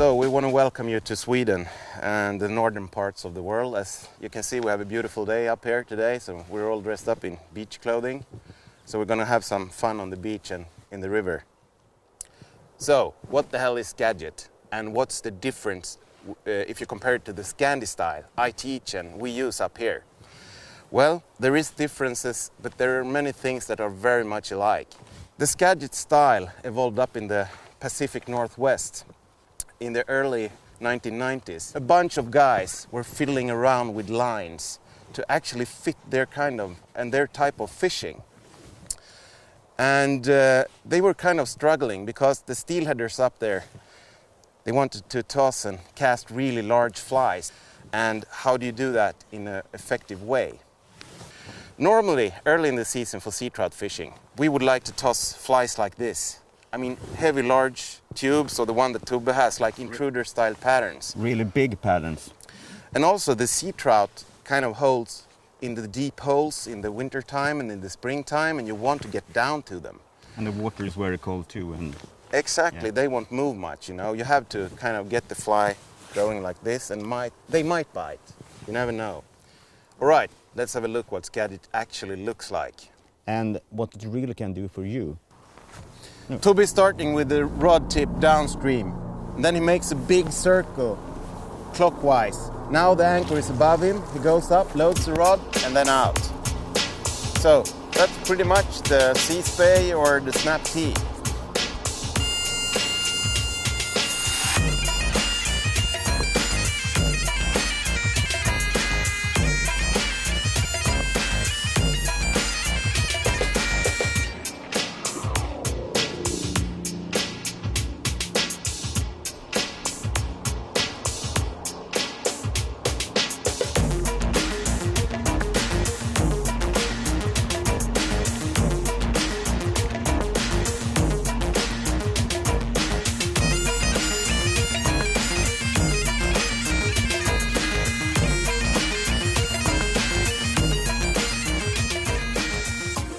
So we want to welcome you to Sweden and the northern parts of the world. As you can see, we have a beautiful day up here today, so we're all dressed up in beach clothing. So we're going to have some fun on the beach and in the river. So what the hell is Skagit, and what's the difference if you compare it to the Scandi style I teach and we use up here? Well, there is differences, but there are many things that are very much alike. The Skagit style evolved up in the Pacific Northwest in the early 1990s. A bunch of guys were fiddling around with lines to actually fit their kind of and their type of fishing. And they were kind of struggling because the steelheaders up there, they wanted to toss and cast really large flies. And how do you do that in an effective way? Normally, early in the season for sea trout fishing, we would like to toss flies like this. I mean, heavy, large tubes, or the one that Tube has, like intruder-style patterns. Really big patterns. And also the sea trout kind of holds in the deep holes in the winter time and in the springtime, and you want to get down to them. And the water is very cold too. And exactly, yeah. They won't move much, you know. You have to kind of get the fly going like this, and they might bite. You never know. All right, let's have a look what Skagit actually looks like. And what it really can do for you. No. Toby starting with the rod tip downstream. And then he makes a big circle clockwise. Now the anchor is above him. He goes up, loads the rod, and then out. So that's pretty much the C-Spey or the snap T.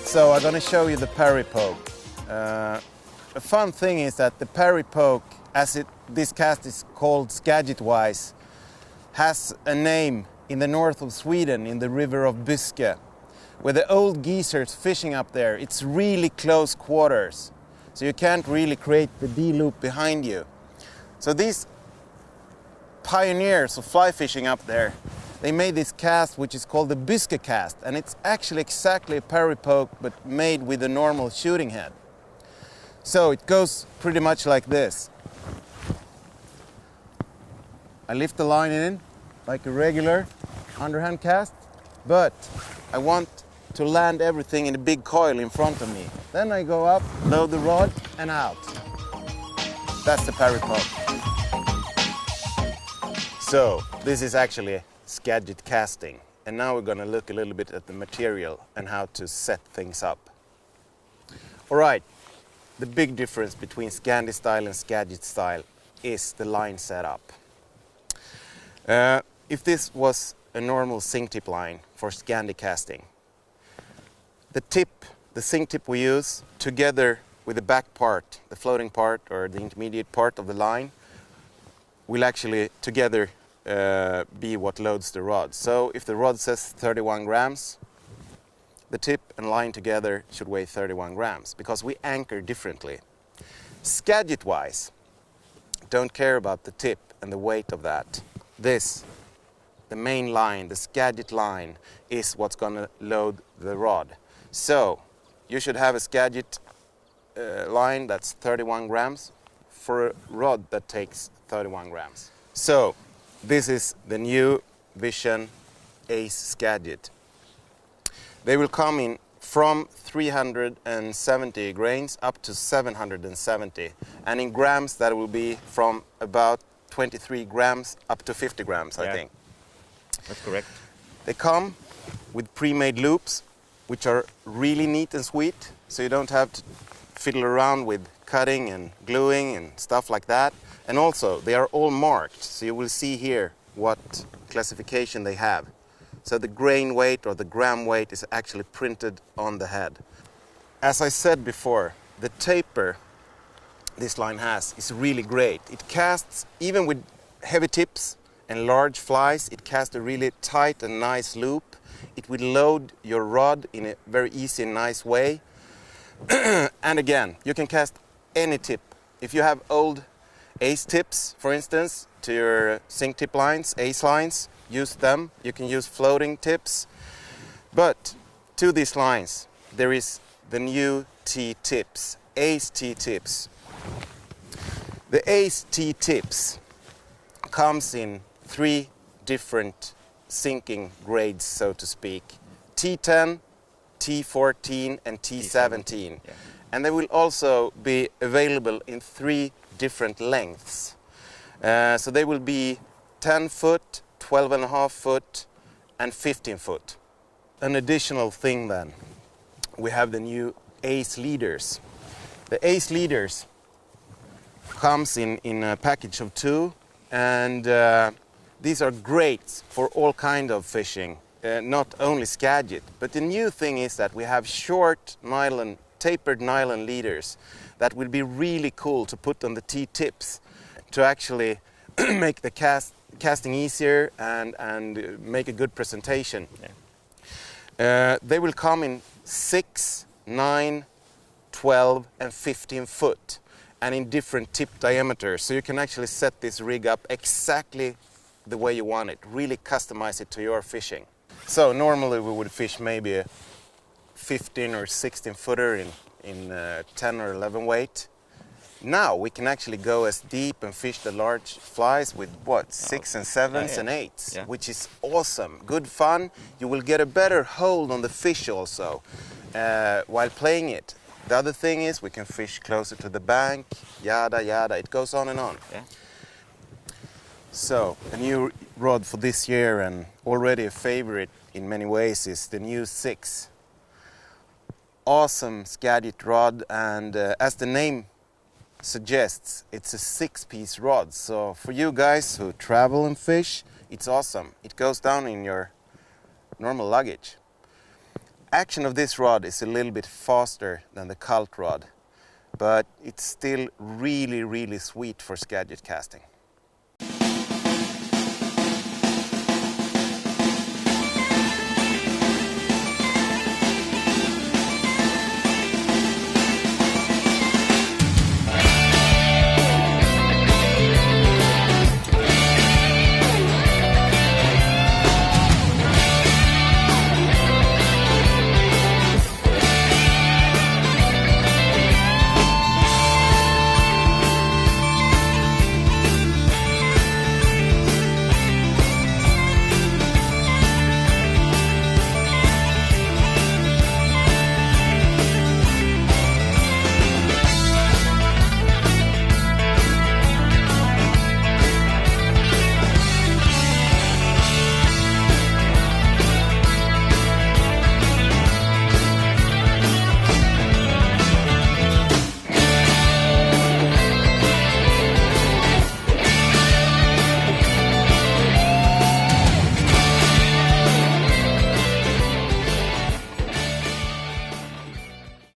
So I'm going to show you the parry poke. A fun thing is that the parry poke, as this cast is called Skagit-wise, has a name in the north of Sweden, in the river of Byske, where the old geezers fishing up there. It's really close quarters, so you can't really create the D-loop behind you. So these pioneers of fly fishing up there, they made this cast which is called the Byske cast, and it's actually exactly a parry poke but made with a normal shooting head. So it goes pretty much like this. I lift the line in like a regular underhand cast, but I want to land everything in a big coil in front of me. Then I go up, load the rod, and out. That's the parry poke. So this is actually Skagit casting, and now we're going to look a little bit at the material and how to set things up. All right, the big difference between Scandi style and Skagit style is the line setup. If this was a normal sink tip line for Scandi casting, the sink tip we use together with the back part, the floating part or the intermediate part of the line, will actually together be what loads the rod. So if the rod says 31 grams, the tip and line together should weigh 31 grams because we anchor differently. Skagit-wise, don't care about the tip and the weight of that. This, the main line, the Skagit line, is what's going to load the rod. So you should have a Skagit line that's 31 grams for a rod that takes 31 grams. So this is the new Vision Ace Skagit. They will come in from 370 grains up to 770, and in grams that will be from about 23 grams up to 50 grams, I think. That's correct. They come with pre-made loops, which are really neat and sweet, so you don't have to fiddle around with cutting and gluing and stuff like that. And also, they are all marked, so you will see here what classification they have. So the grain weight or the gram weight is actually printed on the head. As I said before, the taper this line has is really great. It casts, even with heavy tips and large flies, it casts a really tight and nice loop. It will load your rod in a very easy and nice way. And again, you can cast any tip. If you have old ace tips, for instance, to your sink tip lines, ace lines, use them. You can use floating tips. But to these lines, there is the new T-tips, ace T-tips. The ace T-tips comes in 3 different sinking grades, so to speak. T10, T14 and T17. Yeah. And they will also be available in 3 different lengths. So they will be 10 foot, 12.5 foot and 15 foot. An additional thing then, we have the new ace leaders. The ace leaders comes in a package of 2, and these are great for all kind of fishing, not only Skagit. But the new thing is that we have short nylon, tapered nylon leaders that will be really cool to put on the T-tips to actually make the casting easier and make a good presentation. Yeah. They will come in 6, 9, 12 and 15 foot and in different tip diameters. So you can actually set this rig up exactly the way you want it, really customize it to your fishing. So normally we would fish maybe a 15 or 16 footer in 10 or 11 weight. Now we can actually go as deep and fish the large flies with what, 6 and 7s and 8s, which is awesome, good fun. You will get a better hold on the fish also while playing it. The other thing is we can fish closer to the bank, yada yada, it goes on and on. Yeah. So a new rod for this year and already a favorite in many ways is the new 6. Awesome Skagit rod, and as the name suggests, it's a 6-piece rod. So for you guys who travel and fish, it's awesome. It goes down in your normal luggage. Action of this rod is a little bit faster than the cult rod, but it's still really, really sweet for Skagit casting.